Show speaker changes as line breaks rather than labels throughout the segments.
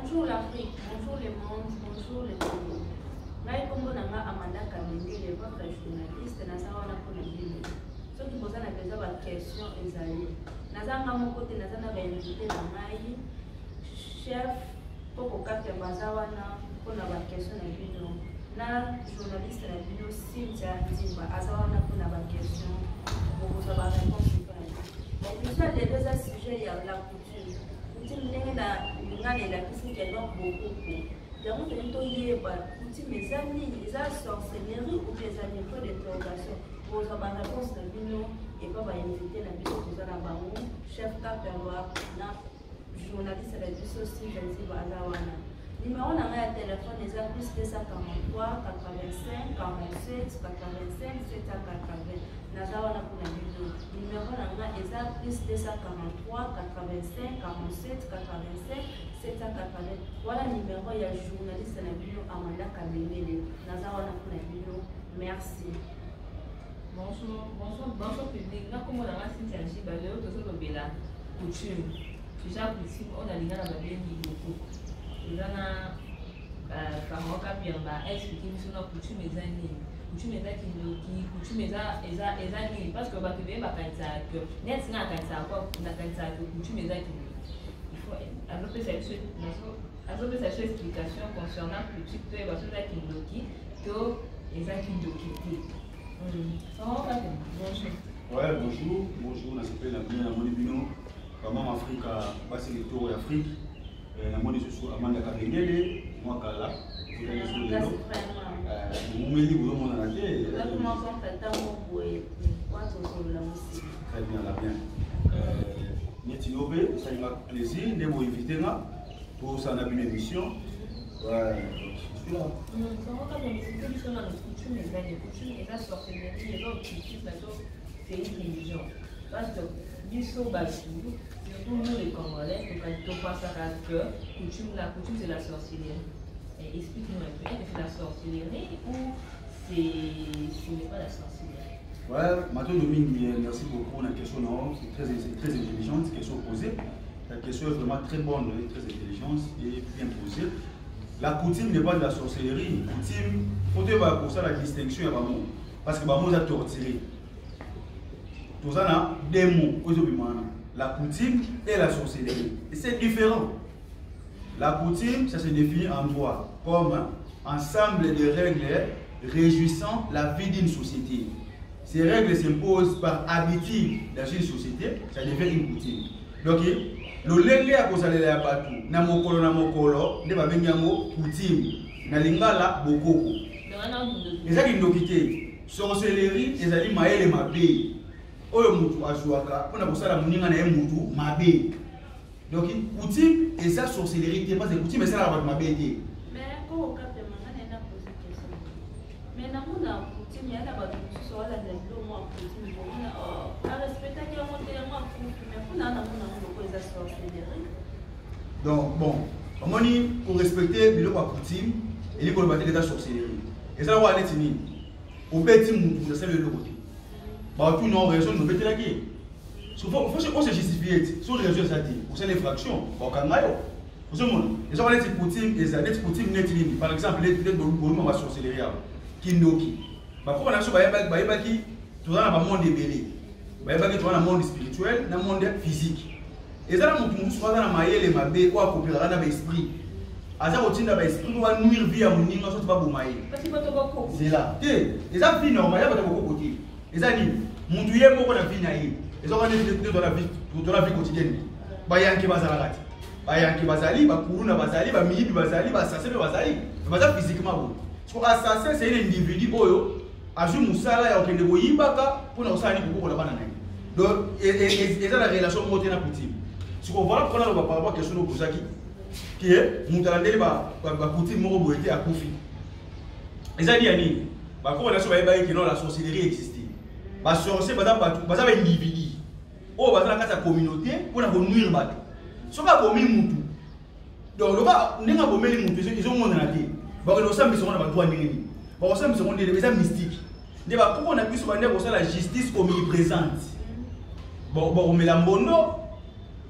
Bonjour l'Afrique, bonjour le monde, bonjour le Congo. Ngai Congo nanga Amanda Kamengele, votre journaliste, nazawana pour la ville. Ceux qui posent la question ezali. Nazanga mon côté, nazanga invité na ngai, chef Poko Kapia Bazawana pour la question na ville. Na journaliste na ville Cynthia Ndimba, azawana pour la question. Pour vous avoir réponse. Donc, les deux sujets, il y a la coutume. Coutume, il y a qui donc beaucoup. Donc, il y a coutume, les amis, les sorcellerie ou les amis d'interrogation. Pour avoir la réponse de Bino et pas inviter la Bino pour la Bango, chef Kaperwa, journaliste de la Bino aussi, je dis Bazawana. Numéro de téléphone est plus 243 85 47 85 780. Nazawana pour la vidéo. Numéro est plus 243 85 47 85 780. Voilà le numéro, il y a journaliste de la vidéo Amanda Kamengele. Nazawana pour la vidéo. Merci. Bonjour public. Nous comme on a Cynthia Ndimba, nous sommes là. Coutume. Déjà coutume, on a les gars dans la beaucoup. Ils ont expliqué que nous coutume les années. Coutume les qui coutume les années. Parce que vous avez que net n'a qu'à ça quoi, n'a qu'à ça coutume les années. Il faut adopter cette explication concernant coutume de la chose qui que les années. Bonjour.
Ouais, bonjour. Bonjour, on s'appelle la bien à Monibino. Comment Afrique a passé les tours d'Afrique. La moni sur Amanda Kamengele, moi Kala, vous allez sur le lot. Vous me dites, vous avez mon attaqué. Très bien, la bien. Netinobe, ça m'a plaisir de vous inviter pour ça, on a une émission. Ouais, je suis là.
C'est une religion. Parce que, surtout nous les Congolais, quand on passe à cœur, la coutume c'est la sorcellerie. Explique-nous un peu, est-ce que c'est la sorcellerie ou ce n'est pas la sorcellerie?
Ouais, Mathieu Domingue, merci beaucoup pour la question. C'est très intelligente, c'est une question posée. La question est vraiment très bonne, très intelligente et bien posée. La coutume n'est pas de la sorcellerie. La coutume, il faut pour ça la distinction est vraiment. Parce que Bamo a torturé. Tout ça, a des mots, la coutume et la sorcellerie. Et c'est différent. La coutume, ça se définit en droit comme ensemble de règles réjouissant la vie d'une société. Ces règles s'imposent par habitude dans une société, ça devient une coutume. Donc, le lélé a causé la batou, namokolo namokolo, ne va venir mot coutume, na lingala bokoko. Et ça qui nous quitte, sorcellerie, les alliés maël et mabé. Oyo mutu azuaka, on a besoin de la na mutu mabé. Donc, coutume et ça sorcellerie, parce que coutume et ça la mabé.
Mais quand on capte maintenant, on a posé question. Mais dans mon coutume, il y a la sur la coutume, on a respecté qu'il y a un coutume, mais on a la sorcellerie.
Donc, bon, on dit pour respecter le coutume et il faut le battre de la sorcellerie. Et ça, on va aller tenir. Au petit mutu, c'est le côté. Bah, tout non, raison, nous mettons la guerre. Il faut se justifier. Sur les réseaux, ça dit, pour ces infractions, au Kangayo. Vous savez, les gens ont des coutumes, des coutumes net. Par exemple, les bonhommes à sorcellerie, qui n'oki. Bah, pour on a ce qui, tout dans le monde débélé. Bah, il y a un monde spirituel, un monde physique. Et ça, nous sommes dans la maille, les mabé, ou à copier dans l'esprit. À ça, on tient dans l'esprit, on va nuire vie à mon niveau, on ne pas boumailler. C'est là. Et ça, vie normale, il y a beaucoup de côté. Et ça, mon Dieu, beaucoup de vie naïve. Et ça, on est dans la vie quotidienne. Bayanki bazalagati. Bayanki bazali, bakuruna bazali, bamibi bazali, bassassin bazali. C'est physiquement. Parce que l'assassin, c'est un individu qui a joué Moussala et qui a joué Ibaka pour nous faire beaucoup de banane. Donc, et ça, la relation est très coutume. Si on voit par rapport à la question de Bouzaki, qui est Moutalandé, coutume Moroboété à Koufi. Et ça, il y a une relation qui la sorcellerie existait. Les sorciers, ils sont des individus. Ils sont dans la communauté pour nuire. Ils sont pas commis Moutou. Donc, ils sont commis Moutou. Ils sont dans la vie. Ils sont dans la droit de l'ennemi. Ils sont dans des mystiques. Pourquoi on a pu se la justice omniprésente? On met la mono.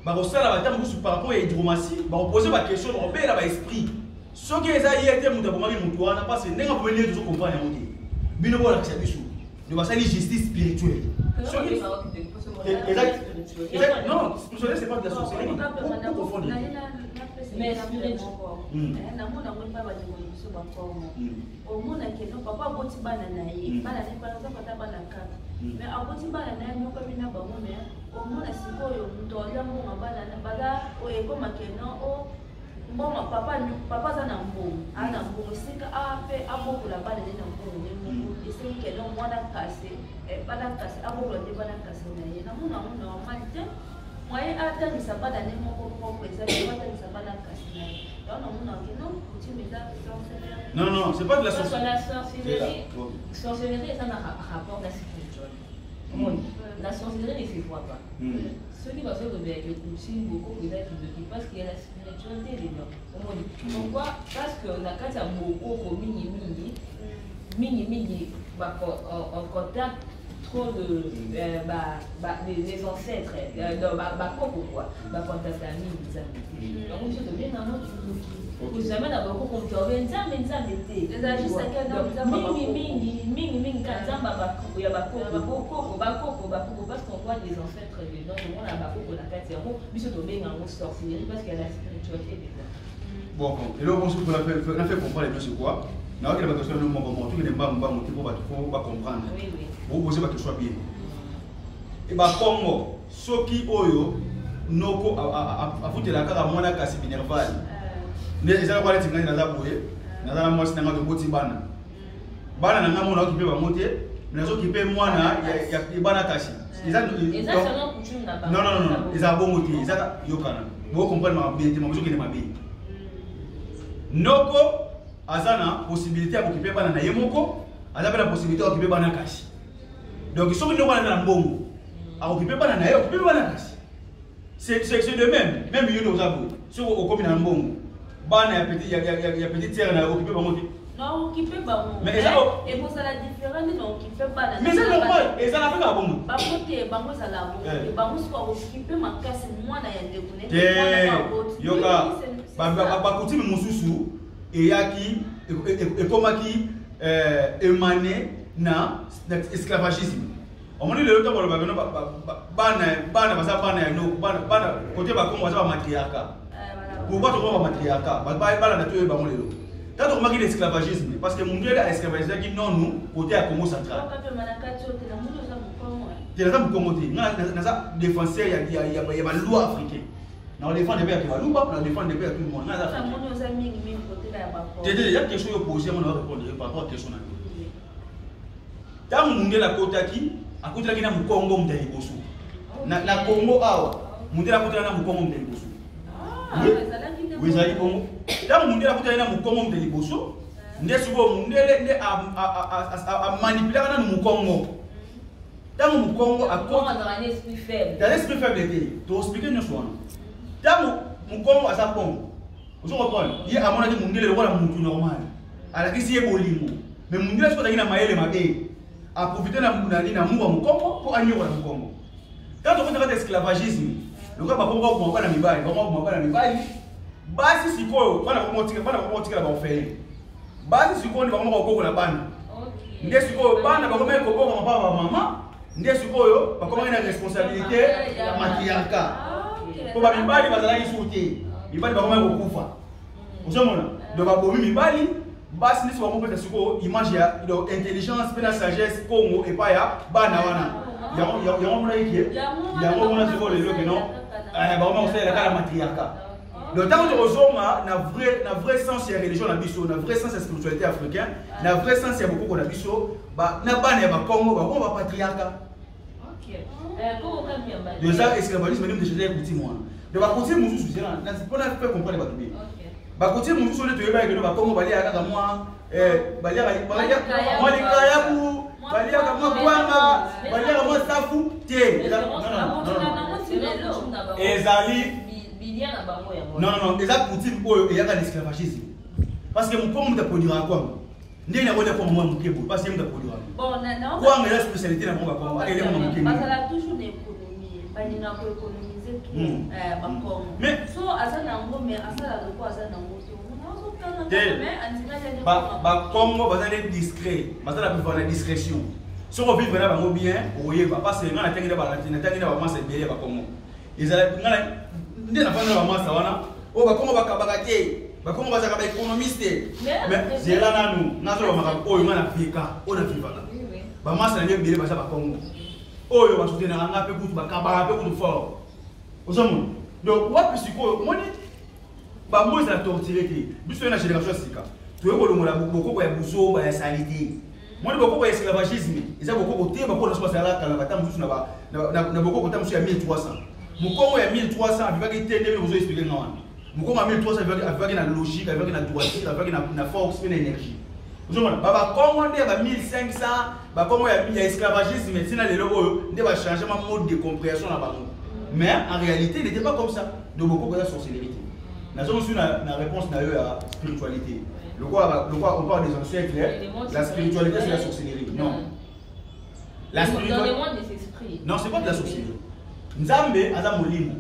bakosala batamo kusu par rapport à hydromatie bakoposer baquestion bakobela baesprit soki eza ye te moto abomaki motu wana parce que ndenge apomeli tozo comprendre yango te bino bolakisa biso de basali justice spirituelle non spirituelle c'est pas de la sorcellerie confondre
mais namona ngo mpa bato biso bakongo omona keno papa aboti bana na ye bana ne par exemple ata bana 4 mais aboti bana na ye nyoko bina bango mais omona sikoyo moto alia mbongo bana na bala ekoma keno mbongo papa za na mbongo ana mbongo sika ape abokola bana ne na mbongo ne mbongo esiki keno mwana kase bana kase abokola te bana kase na ye namona ngo normal te moyen atangisa bana ne moko propre ezali atangisa bana kasi na ye donc namona ke non coutume eza sorcellerie
non c'est pas de la
sorcellerie eza na rapport na spirituel la sorcellerie ne se voit pas soki bazolobelaka coutume bokoko eza kidoki parce que la spiritualité dedans omoni pourquoi parce que na kati ya bokoko mingi en contact trop de les ancêtres quoi contact ami donc je te bien dans notre vous jamais d'abord comme tu as mingi kanzamba ya bakoko parce qu'on voit des ancêtres dedans le monde a bakoko na kati ya biso to benga ngo sorcellerie parce qu'il y a la spiritualité dedans
bon et là on se pour la fait comprendre c'est quoi na wakila bato solo mo mo tu ne ba mo tipo bato faut pas comprendre
oui
vous posez bato soit bien et ba Congo soki oyo noko afutela kaka mwana kasi minerval ne eza kwa leti ngani na zaboye na za mo sinanga to boti bana na ngamo na okipe ba mote na zo kipe mwana ya bana kasi eza
seulement coutume na ba
non eza bongo ti eza yokana bo comprendre ma bien te mo zo kene ma bien noko azana possibilité ya kokipe bana na yemoko aza la possibilité ya kokipe bana kasi donc soki ndoko na mbongo akokipe bana na ye okipe bana kasi c'est de même yo nozabo soki okomi na mbongo bana ya petit terre na okipe bango te
non okipe bango
mais eza
et pour ça la différence non okipe bana
mais c'est normal eza na feka bongo
bango te bango za la bongo et bango soki okipe makasi mwana ya ndeko ne
yoka bakutimi mosusu eyaki ekomaki émané na esclavagisme omoni lelo to boloba beno bana baza bana ya no bana côté ba kongo baza ba matriarcat pourquoi to ba matriarcat bana na to ba mo lelo tato komaki l'esclavagisme parce que mundu ele esclavagisme ki non nous côté ya Congo central te na Congo te na za défenseur ya ba loi africain na défendre bien que ba lumba na défendre bien tout le monde na za il y a quelque chose à poser, on va répondre par rapport à la question. Tant que nous la côte qui, à côté de la Congo, on est bossou. Na Congo, on est la côte de la Congo, on est bossou. Oui, ça y est, Congo. Tant que nous la côte de la Congo, on est bossou. Nous sommes souvent à manipuler la Congo. Tant que nous Congo à côté
dans un esprit faible.
Dans l'esprit faible, tu expliques nous souvent. Tant que nous Congo à sa Congo. Vous comprenez? Il y a un moment où on est normal. Alors qu'ici il y a bolingo. Mais mon Dieu, est-ce que tu as une maille mabé à profiter de la moua Congo pour agir au Congo. Quand on fait de l'esclavagisme, le gars va comprendre pas la mibaille, va comprendre la mibaille. Basi si quoi, pas la remonter la bonne basi si quoi, on va comprendre la banne. N'est-ce que banne va comprendre comment papa maman. N'est-ce que va comprendre la responsabilité la matriarcat. Pour la mibaille, va la sauter. Mibali ba koma kokufa. Ozomona. Donc ba bomi mibali basi nisi ba kopeta siko image ya intelligence pe na sagesse Congo et pas ya bana wana. Ya mona yiki. Ya mona siko le loke non. Ba koma osela kala matriarcat. Donc tant que ozoma na vrai sens ya religion na biso, na vrai sens ya spiritualité africaine, na vrai sens ya beaucoup na biso, ba na bana ya ba Congo ba koma patriarcat.
OK. Comment on bien ba.
Déjà esclavagisme même déjà coutume moi. De ba côté musu suzera na pour na faire comprendre ba tubi ba côté musu so le to yeba ke ba Congo bali aka moi bali moi les kayabu bali aka moi kwanga bali aka moi safu te ezali
bilia na bango ya moi
non eza coutume oyo eyaka l'esclavagisme parce que mon Congo mta produira quoi ndé na kote pour moi mukebo parce que mta produira
bon na
quoi mais la spécialité na bango Congo elle est mon mukebo
parce que la toujours l'économie pas ni na économiser tout bakongo so aza nango mais asala loko aza nango
bakongo baza nde discret basala bivana discrétion soko vivre na bango bien oyeba parce que nga natangi na bamasa ebele ya bakongo ezala nde nafanda na bamasa wana oyo bakongo bakabaka te bakongo bazaka baéconomiste mais zela nanu nazoloba makambo oyo nga na vika oyo na vivaka bamasa na nde ebele baza bakongo oyo basoutenaka nga mpe kutu bakabaka mpe kutu fort ozomona donc wapi sikoyo moni bango ezala torture te biso oyo na génération ya sika toye kolongola bokoko ya buzoba ya sali te moni bokoko ya esclavagisme eza bokoko te bakoko na so basalaka kala bata mosusu na bokoko ta mosusu ya 1300 mokongo ya 1300 avivaki te nde bozo explique nga wana mokongo ya 1300 avivaki na logique avivaki na droiture avivaki na force mpe na énergie ozomona bakongo nde ya ba 1500 bakongo ya esclavagisme ntina lelo oyo nde bachange ma mode de compréhension na bango mais en réalité il n'était pas comme ça donc beaucoup de sorcellerie. Nous avons reçu la réponse à la spiritualité. Le quoi on parle des ancêtres, la spiritualité c'est la sorcellerie. Non. La spiritualité.
Dans le monde des esprits.
Non, c'est pas de la sorcellerie. Nzambe aza molimo.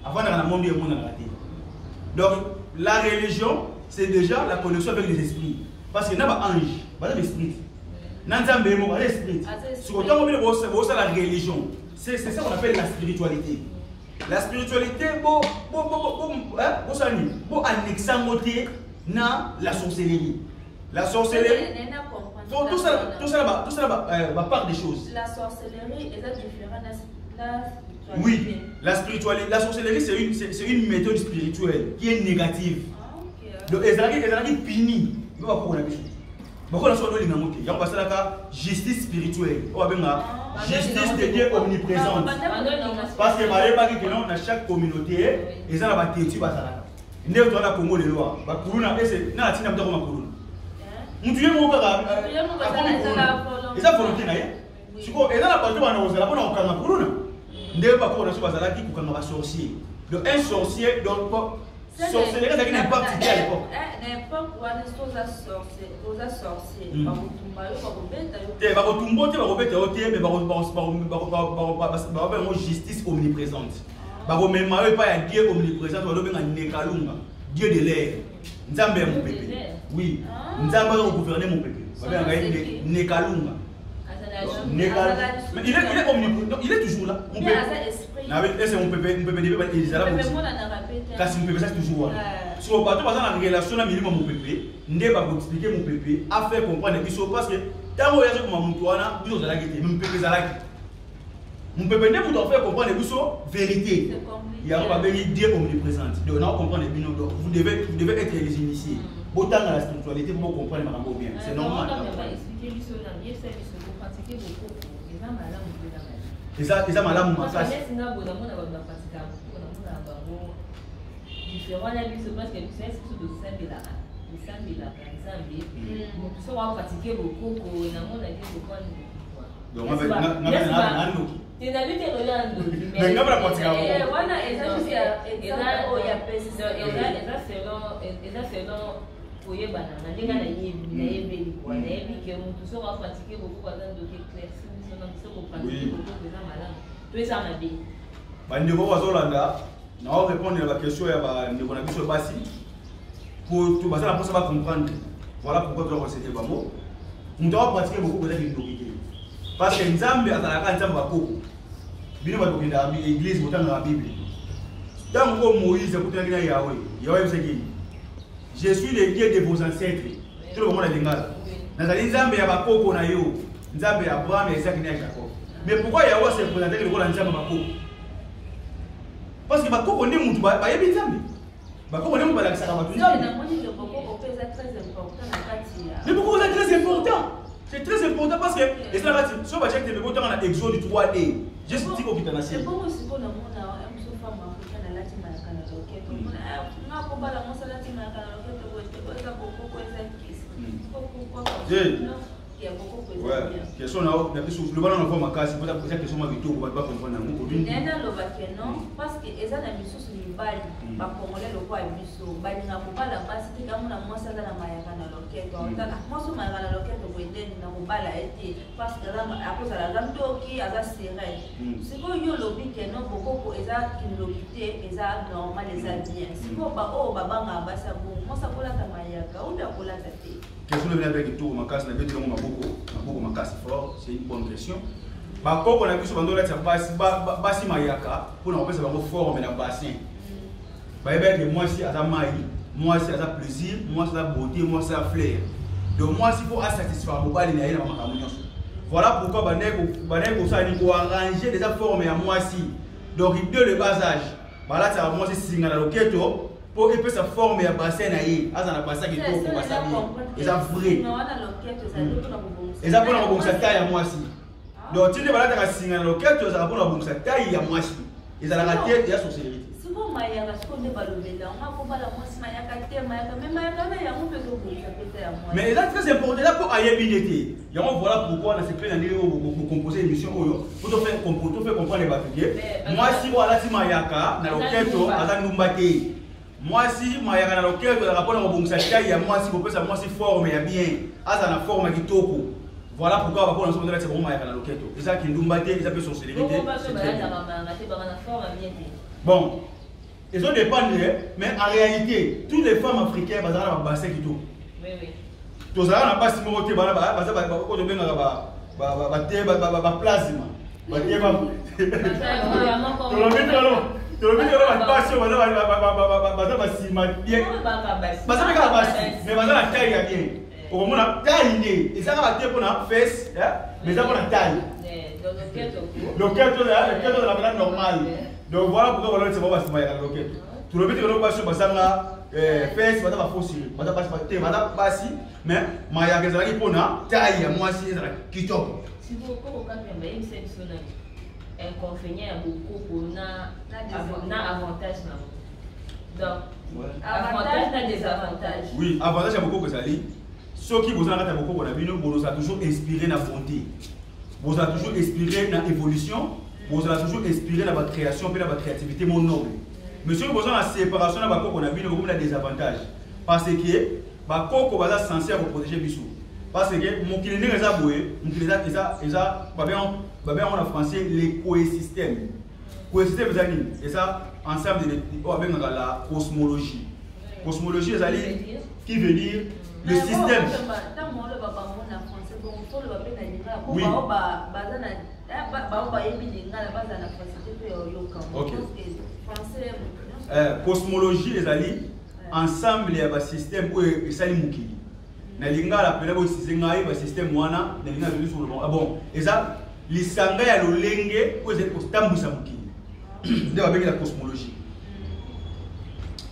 Avant dans le monde du monde raté. Donc la religion c'est déjà la connexion avec les esprits. Parce qu'il n'y a pas ange, pas d'esprit. Nzambe mo pas d'esprit. Sur autant on la religion. C'est ça qu'on appelle la spiritualité. La spiritualité, bon annexer na la sorcellerie. La sorcellerie. Tout ça va part des choses.
La sorcellerie est différente de la spiritualité.
Oui, la spiritualité, la sorcellerie c'est une méthode spirituelle qui est négative. Donc elle est punie. Il va pas qu'on a besoin. Beaucoup de choses il y a justice spirituelle. Justice de Dieu omniprésente. Parce que dans chaque communauté, ils ont la têtu basala. Nous avons la Congo les lois. Bakuluna et c'est na tina mtako makuluna. Mtu yemo kaka. Ils ont volonté na ye. Siko ils ont la partie bana ozala pona okanga kuluna. Ndé ba ko na so basala ki kokanga ba sorcier. Donc un sorcier donc sorcellerie ça qui n'est pas petit à l'époque.
N'importe quoi les choses à sorcier. Ba kutumba yo ba kobeta yo.
Te ba kutumba te ba kobeta yo te mais ba justice omniprésente. Ba ko mema yo pa ya Dieu omniprésente ba lobenga nekalunga. Dieu de l'air. Nzambe ya mopepe. Oui. Nzambe va gouverner mon peuple. Ba benga nekalunga. Mais il est omniprésent. Il est toujours là. Mon peuple. C'est mon peuple il est là. Kasi mon peuple ça toujours là. Sur le bateau, la relation à minimum mon peuple, ne va vous expliquer mon peuple, à faire comprendre les choses parce que tant que vous avez mon toit, vous avez la mon peuple mon peuple ne vous faire comprendre les choses vérité. Il y a pas besoin de Dieu omniprésente. Donc on comprend les binômes. Vous devez être les initiés. Autant dans la spiritualité pour comprendre ma bien. C'est normal. Et ça malade mon face.
Différent la vie se passe que c'est tout de simple là. Le simple là, Nzambe. Donc ça va pratiquer beaucoup pour na mona ke beaucoup.
Donc on va
tu n'as vu que Rolando.
Mais on va pratiquer.
Wana eza oya pesa.
Eza selon oyeba na ndinga na yebi kwa na yebi que mutu so va pratiquer beaucoup kwa dans de éclaircir son nom so ko pratiquer beaucoup pour ça malade. Tout ça na bien.
Bande ko bazolanda. On va répondre à la question de la Bassi pour tout ça va comprendre. Voilà pourquoi tu dois reciter le mot. On doit pratiquer beaucoup de l'identité. Parce que Nzambe a la Nzambe va beaucoup. Bien va donc dans l'église autant dans la Bible. Dans Moïse écoute la Yahweh. Yahweh c'est qui? Je suis le Dieu de vos ancêtres. Tout le monde est lingal. Dans la Nzambe ya bakoko na yo. Nzambe ya Abraham et Isaac et Jacob. Mais pourquoi Yahweh s'est présenté le rôle Nzambe bakoko? Parce que bakoko ne mutu ba yebi Nzambe. Bakoko ne mutu ba la kisaka ba Nzambe. Mais pourquoi c'est très important? C'est très important parce que et ça va si on va checker le bouton dans Exode 3D. Juste dit au kitana c'est.
Pourquoi si on a femme africaine à la team à Canada OK. On a combat la monsala team à Canada OK. Ça beaucoup ça kiss. Pourquoi? Il y a beaucoup de
ouais. Question là, le ballon on va ma casse, peut-être question ma vidéo on va pas comprendre
non parce que eza na biso mobali bakongole lokwa ya biso balinga kobala basi te kamona mwasi aza na mayaka na loketo otala mwasi mayaka na loketo boyedeni na kobala ete parce que akozala aza ntoki aza serene sikoyo yo lobi ke no bokoko eza kindoki te eza normal eza bien sikoyo oyo babangaka basi ya bongo mwasi akolata mayaka oyo akolata te
question de avec tout makasi na betelongo maboko makasi fort c'est une bonne question bakoko na biso bandola tsa basi mayaka pour na kopesa bango forme na bassin bayeba que mwasi aza mai mwasi aza plaisir mwasi aza beauté mwasi aza fleur donc mwasi faut satisfaire mobali na ye na makambo nyonso voilà pourquoi baneko ça ni ko arranger des formes ya mwasi donc dès le bas âge bala tsa mwasi singa na loketo pour épée sa forme ya bassin na ye aza na bassin qui to ko bassin eza vrai eza pour na ko sa taille ya mwasi donc tu ne vas pas te signer le quête aux abonnés pour ça taille à moi si ils allaient rater et à sorcellerie
c'est bon Maya parce qu'on est balobé là on a pas la moi si Maya caté Maya même Maya quand même on peut que ça peut être à moi
mais là très important là pour ailleurs binete et on voilà pourquoi on a ces plein d'années pour composer émission pour te faire comprendre les batuiers moi si voilà si Maya na le quête à Numbate moi si Maya na le quête la rapport on ça taille à moi si vous pouvez ça moi si forme ya bien à la forme qui toko. Voilà pourquoi on va prendre c'est vraiment à la loquette. C'est ça qui nous battait, ils appellent sorcellerie. Bon, ils ont dépendé, mais en réalité, toutes les femmes africaines, elles ont un bassin qui tourne.
Oui, oui.
Tous les gens pas si moi tu vas là, parce que quand tu viens là, plasma. Au moins la taille, et ça va être pour la fesse, mais ça pour la taille. Le quête de la valeur normale. Donc voilà pourquoi on va se voir à la loquette. Tout le monde est pas sur la fesse, madame a faussé, madame passe, mais Maya Gazali pour la taille, moi c'est qui top.
Si vous avez un inconvénient beaucoup pour un avantage. Donc, avantage et désavantage.
Oui, avantage à beaucoup que ça lit. Ceux qui vous ont beaucoup qu'on a vu, vous avez toujours inspiré la bonté, vous avez toujours inspiré la évolution, vous avez toujours inspiré la création et la créativité mon noble. Mais ceux qui vous ont la séparation de beaucoup qu'on a vu, vous avez des avantages. Parce que beaucoup va censé vous protéger bisou. Parce que mon client est aboué, mon client est en français les coésystèmes. Coésystèmes et ça ensemble avec la cosmologie. Cosmologie qui veut dire le système. Oui. Okay. Cosmologie les alliés ensemble il y a un système où il s'allie mukili. Na linga la pena bo sisenga ba système wana na linga le sur le bon. Ah bon, et ça lisanga ya lolenge où c'est postambusa mukili. Ndio avec la cosmologie.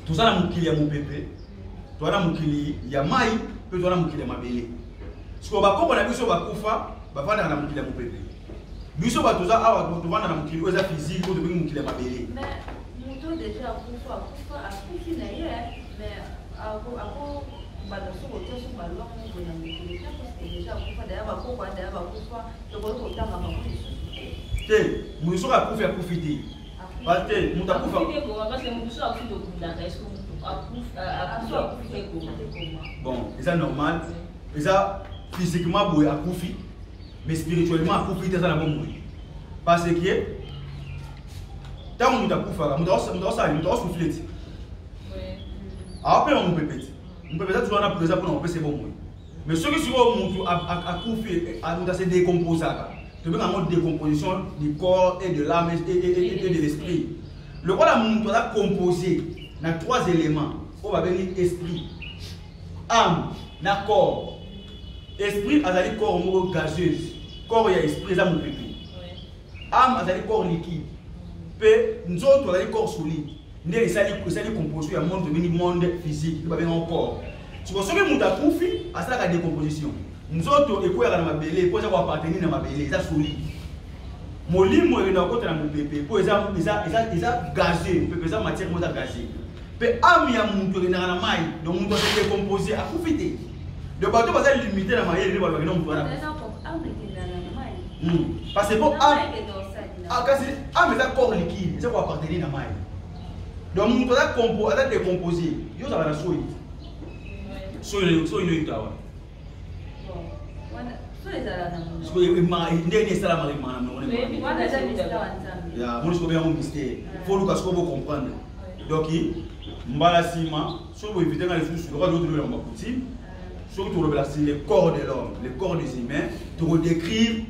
Tout ça na mukili ya mupépé. Toi na mukili ya mai, pe toi na mukili ya mabele. Siko ba koko na biso ba kufa, ba fanda na mukili ya mupépé. Biso ba toza awa to vanda na mukili oza physique ko to bingi mukili ya mabele.
Mais muto déjà kufa akufi na ye, mais ako bado so ko so ba lo ko na mukili parce que déjà kufa da ba koko da ba kufa to ko ko tanga ba ko.
Te, muso ka kufa akufiti. Parce que muta kufa.
Parce que muso akufi do kunda est-ce
bon, c'est normal. Et ça, physiquement, boy, à Koufi, mais spirituellement, à Koufi, c'est ça la bonne. Parce que, tant que nous avons soufflé. Après, on peut péter. On peut peut-être toujours pour exemple, on peut c'est bon. Mais ceux qui sont à Koufi, à se décomposer. Tu veux une décomposition du corps et de l'âme et de l'esprit. Le corps a composé. Il y a 3 éléments. On va venir esprit, âme, na corps. Esprit, a dit corps gazeuse. Corps et esprit, ça mon pépé. Âme, a dit corps liquide. Pe, nous autres, on a dit corps solide. Nous avons composé un monde physique. Nous avons un corps. Si vous savez que nous avons fait, c'est la décomposition. Nous autres, il faut y avoir ma belé, il faut appartenir à ma belé, c'est solide. Mon lit, moi, je vais dans mon pépé. Pour exemple, ils ont gazé, ça matière moi gazé. Mais âme ya muntu na na mai donc muntu se décomposer à profiter. Le bateau va être limité na mai, il va venir on voilà. Parce que bon âme. Ah quand c'est âme est un corps liquide, ça va appartenir à mai. Donc, on a décomposé. Il y a la soie. Soie, il y a surtout les corps de l'homme, les corps des humains, pour décrire et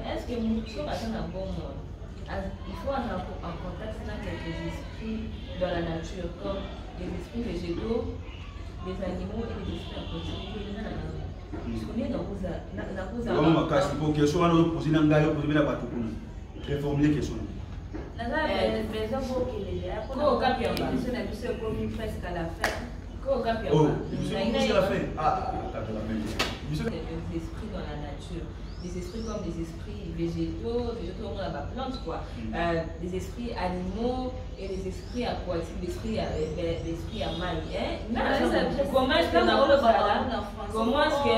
est-ce que nous sommes à un bon monde? Il faut avoir en contact avec quelques esprits dans la nature, comme les esprits végétaux, les animaux et les esprits aquatiques. Puisqu'on est dans
réformuler question.
Presque à la fin.
Oh, jusqu'à la fin. Ah,
des esprits dans la nature. Des esprits comme des esprits végétaux, on a la plante quoi. Des esprits animaux et des esprits aquatiques, des esprits à mal. Comment est-ce que comment est-ce que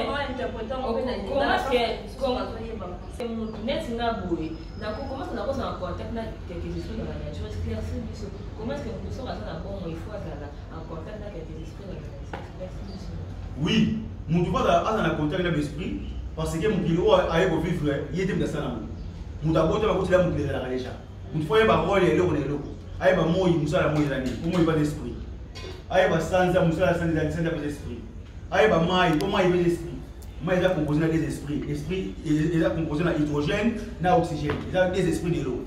en contact avec quelques esprits dans la nature? Comment est-ce que nous sommes en contact avec quelques esprits dans la nature?
Oui, nous devons être en contact avec l'esprit. Parce que mon kilo a vivre, il était dans ça. Nous avons déjà déjà. Nous faisons pas rôle et l'eau. Aïe ba moi il nous a la moi l'année. Pour moi il pas d'esprit. Aïe ba sans ça nous a la sans d'esprit. Aïe ba moi il pas d'esprit. Moi il a composé des esprits. Esprit il a composé na hydrogène, na oxygène. Il a des esprits de l'eau.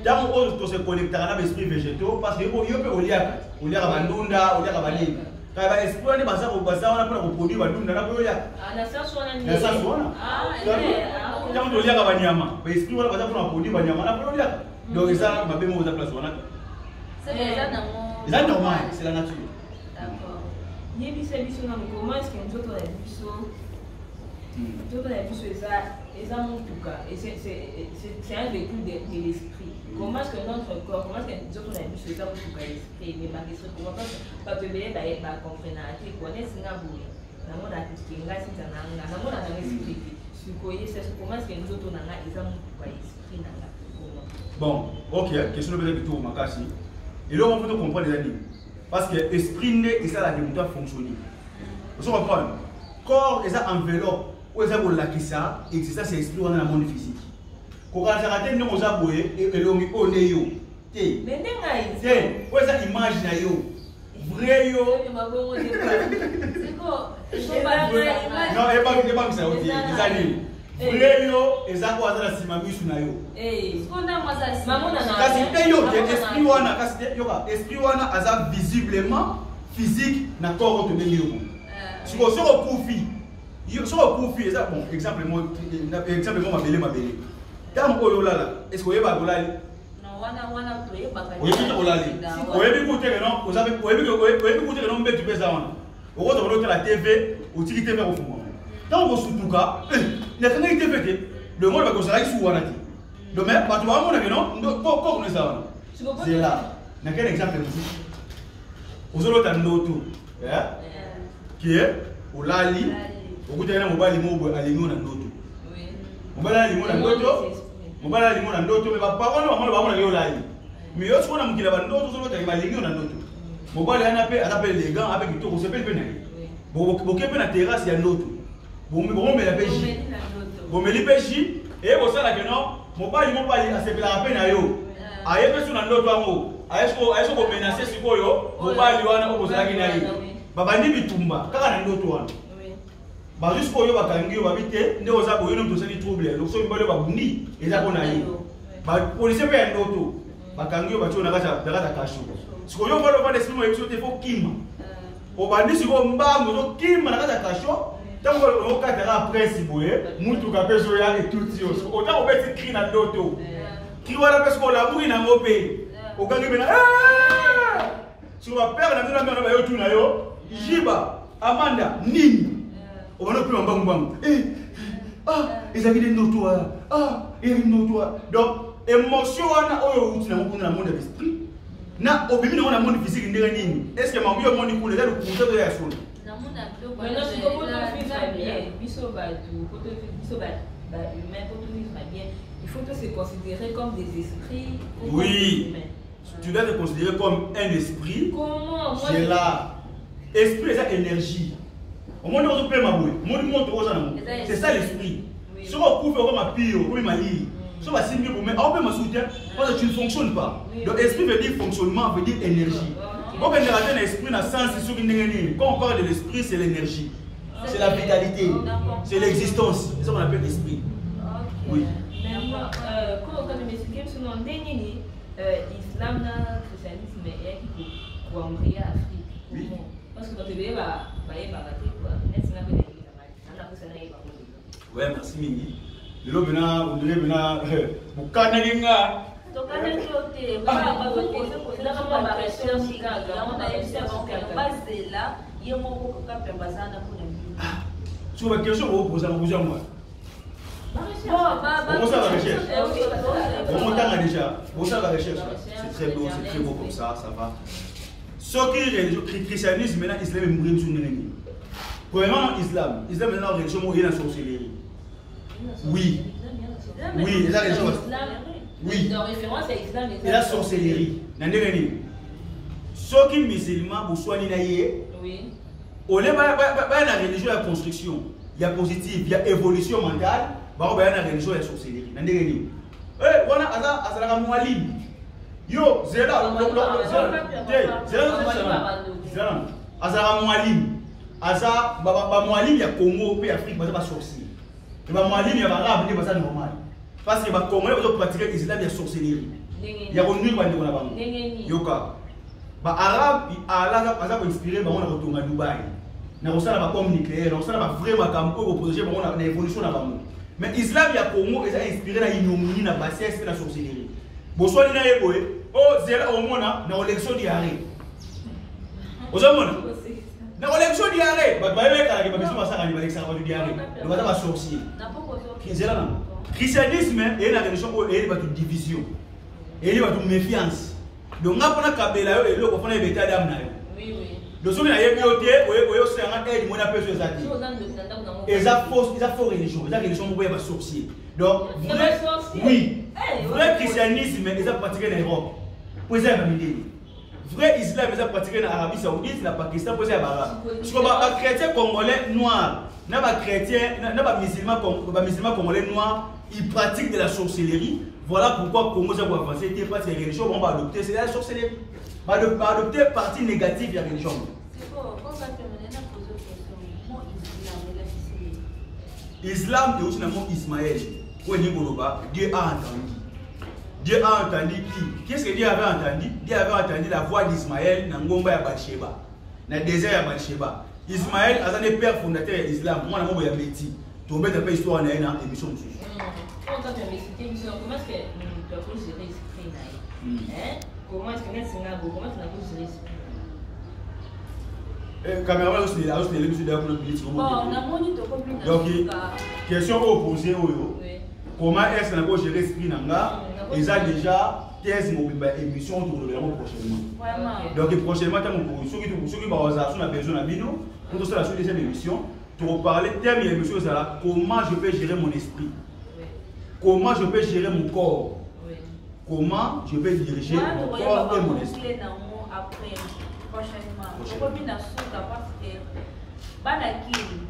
Dans on se connecter à l'esprit végétaux parce que il peut au liaka bandunda, au liaka banini. Quand il esprit ni basa on a pour produire bandunda na pour liaka.
Na sasa wana ni.
Na sasa wana. Quand on liaka banyama, esprit wala basa pour produire banyama na pour liaka. Donc ça ma bien moi place wana. C'est normal, c'est la nature.
D'accord. Yebisa biso na comment est-ce que nous autres on a vu ça? Tout on a vu ça et ça mon tout cas et c'est un véhicule de l'esprit. Comment est-ce que notre corps, comment est-ce que nous autres on a vu ça mon tout cas l'esprit mais ma question comment pas te bien ba comprendre à te connaître nga boule. Na mona kitinga sita nanga na mona na esprit. Sukoye c'est comment est-ce que nous autres on a ça mon tout cas l'esprit nanga.
Bon, ok, question de tout makasi. Et là on peut comprendre les amis. Parce que l'esprit n'est ça la démontre fonctionner. Vous comprenez? Corps et ça enveloppe ou ça pour la ça et ça c'est l'esprit dans le monde physique. Quand on a raté nous on a boué et l'homme on est yo.
Mais nenga
c'est ou ça image na yo. Vrai yo.
C'est quoi?
Non, et pas ça aussi. Des années. Vrai yo et ça quoi ça la simabisu na yo. Esprit wana aza visiblement physique na corps de milieu. Si vous profite, ça bon exemple moi ma belé. Dans là, est-ce que vous avez bolali?
Non, wana play ba ka.
Vous avez bolali. Vous avez écouté non, vous avez écouté non mbé tu pesa wana. Vous avez la TV, vous tirez TV au fond. Dans vos soutouka, il y a quand même TV le monde va conseiller sous wana ti. Donc mais pas toi mon non, pourquoi on est ça? C'est là. N'a quel exemple ici? Vous avez le ndoto, qui est au lali, au côté de mobile mobile alimo na ndoto. Oui. Mobile alimo na ndoto. Mobile alimo na ndoto mais pas on va le lali. Mais yo sona mukila ba ndoto so lota ba lingo na ndoto. Mobile ana pe appelle les gants avec tout se pelle pena. Bo ke na terrasse ya ndoto. Bo me la peji. Bo me li peji et bo sala que non, mobile a se pela pena yo. Aye pe suna ndoto ango. Ayesko ko menacer sikoyo mobile wana ko bosala kina yi. Baba ndi bitumba kaka na ndoto wana. Ba jusqu'au yo bakangi yo babite nde oza boyo no tosali trouble lokso mbalo babundi eza kona yi. Ba police pe ya ndoto bakangi yo bacho na kata kasho. Sikoyo mbalo ba desimo ebiso te fo kima. O bandi siko mbango zo kima na kata kasho. Tango o kata la presse boye mutu ka peso ya et tout yo. O ta o beti cri na ndoto. Ki wala parce que la bouille na ngope. O gangi bena sur ma père na ndona na yo tuna yo jiba amanda nini o bana plus mbangu mbangu ils avaient des notoires ils notoires donc émotion wana oyo uti na mukunda na monde d'esprit na obimi na monde physique ndenge nini est-ce que mambo yo monde kule za kukuza to ya solo
na monde maintenant si ko il faut se considérer comme des esprits.
Oui. Tu dois te considérer comme un esprit.
Comment?
C'est là. Esprit, c'est énergie. Au monde où tu peux m'abouer, c'est ça l'esprit. Si on coupe comme un pire, comme un lit, si on va signer pour mettre, on peut m'assoutien parce que tu ne fonctionnes pas. Donc, esprit veut dire fonctionnement, veut dire énergie. Quand on a un esprit dans le sens, quand on parle de l'esprit, c'est l'énergie. C'est la vitalité. C'est l'existence. C'est ça qu'on appelle l'esprit. Oui.
Maintenant, quand on m'explique sur mon dernier, l'islam, le christianisme est qui pour embrayer l'Afrique.
Oui.
Parce que quand tu veux, bah,
ouais, merci Mingi. Le bena, on dirait bena, bukanalinga. Sur ma question, vous posez un bouger moi. On ça la recherche. On monte déjà. On ça la recherche. C'est très beau, comme ça va. Ce qui est le christianisme, maintenant, l'islam est mourir sur nous. Premièrement, l'islam est une religion où il y a la sorcellerie. Oui. Oui, la religion. Oui. Et la sorcellerie. Ce qui est musulman, vous soignez naïe. Oui. On est pas la religion de la construction. Il y a positif, il y a évolution mentale. On est la religion de la sorcellerie. Eh, voilà, azala mualim. Yo, zela, azala mualim. Aza, mualim ya Congo, puis Afrique, ba sorcier. Et mualim ya arabe, ne ba normal. Parce que ba Congolais ba pratiquer l'islam ya sorcellerie. Ya ko nul ba ndiko na bango. Yoka. Ba arabe, ala aza ko inspirer ba on retourner à Dubaï. Na ko sala ba bombe nucléaire, na ko sala ba vrai makambo ko protéger ba on na évolution na bango. Mais l'islam ya Congo est inspiré na ignominie na bassesse et na sorcellerie. Boswali na yeboe, oh zela omona na élection diarrhée. Ozomona? Na élection diarrhée, ba baye kala ke ba biso masaka ni ba élection ba diarrhée. Le ba ta sorcier. Zela na. Christianisme est la religion où il y a une division. Il y a une méfiance. Donc on a kabela yo et le ko fona beta dam na yo. Oui oui. Donc soki na yebi ote, oyo senga aide mona peso ezati. Eza faux religion, eza religion moko ya ba sorcier. Donc vrai, oui, vrai christianisme est pratiqué en Europe. Pour ça, vrai islam est pratiqué en Arabie Saoudite, en Pakistan, pour ça, parce que les chrétiens congolais noirs, les musulmans congolais noirs, ils pratiquent de la sorcellerie. Voilà pourquoi Congo a avancé, parce que les religions vont adopter, c'est la sorcellerie. On va adopter partie négative de la religion. Islam est aussi le mot Ismaël. Dieu a entendu. Dieu a entendu qui? Qu'est-ce que Dieu avait entendu? Dieu avait entendu la voix d'Ismaël dans Ngomba ya Bathsheba, dans le désert ya Bathsheba. Ismaël a été père fondateur de l'islam. Moi, je suis Betty. Tu as fait histoire dans une émission.
Comment est-ce que tu as géré l'esprit? Comment est-ce que tu as géré l'esprit?
Caméra aussi, il a aussi les émissions de donc, question opposée. Comment est-ce que nous gérer l'esprit Nanga? Ils ont déjà 15 émissions autour de prochainement. Donc, prochainement, ceux qui ont besoin de nous, pour la deuxième émission, pour parler de thème de l'émission, comment je peux gérer mon esprit? Comment je peux gérer mon corps? Comment je peux diriger mon corps et mon esprit?
Prochainement, je vais parce que Banakili,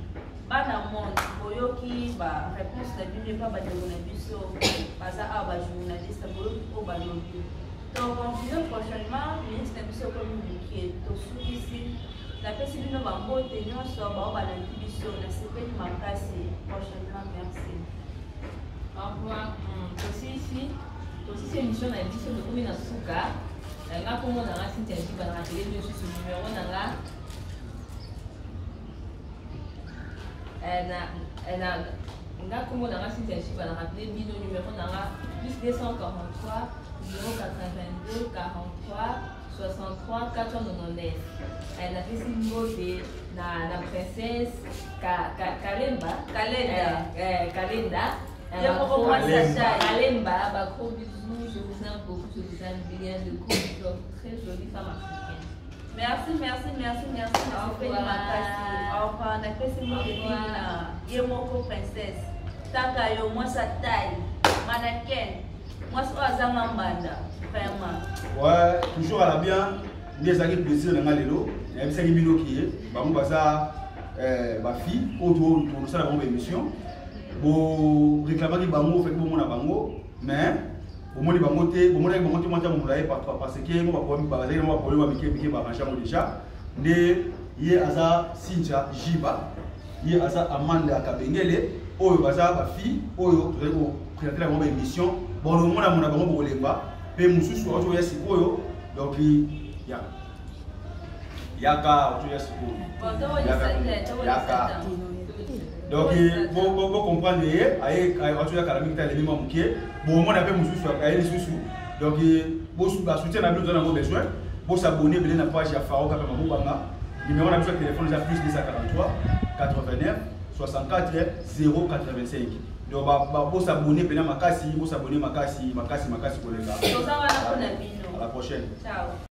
Banamon, Boyoki, réponse de l'Union, pas de l'Union, pas à journaliste, Boyoki, au Balogi. Donc, en disant prochainement, le ministre de l'Union communiqué, tout ici, la personne de Bambo, tenant sur Balogi, sur la CP de Makassi, prochainement, merci.
Au revoir. Aussi ici, c'est une mission d'édition de Koumina Souka. Nga komo na nga site nti ba na télé sur ce numéro na nga nga komo na nga site nti ba na télé bino numéro na nga plus 243 082 43 63 499 na pesi ngo de na princesse Kalemba Kalemba, gros bisous, je vous aime beaucoup, je vous aime bien, de coups, très jolie femme africaine.
Merci. Enfin, on a fait ce mot de Yemoko princesse. Takayo, moi sa taille. Mannequin. Moi ça Zangambanda. Vraiment.
Ouais, toujours à la bien. Nous avons plaisir dans l'élo. Il y a des gens qui ma fille, autour de ça, la bonne émission. Pour réclamer que bango fait que mon bango, mais pour moi les bango té, pour moi les bango té moi t'as mon laïe parce que moi pour moi pour miquer barancha moi déjà. Né yé aza Sinja Jiba, yé aza Amanda Kabengele, oyo baza ba fille, oyo tu vas présenter la bonne émission. Bon le monde a mon bango pour les pas, pe mususu oyo yesi oyo donc ya yaka oyo yesi oyo yaka. Donc, vous comprenez, il y a un bon, on a fait donc, vous soutenez la vidéo, vous avez besoin. Vous s'abonner à la page Faro Kapamabanga. Numéro de téléphone est plus 243 89 64 085. Donc, vous s'abonner à la Makasi, vous s'abonner à la Makasi pour les gars. À la prochaine.
Ciao.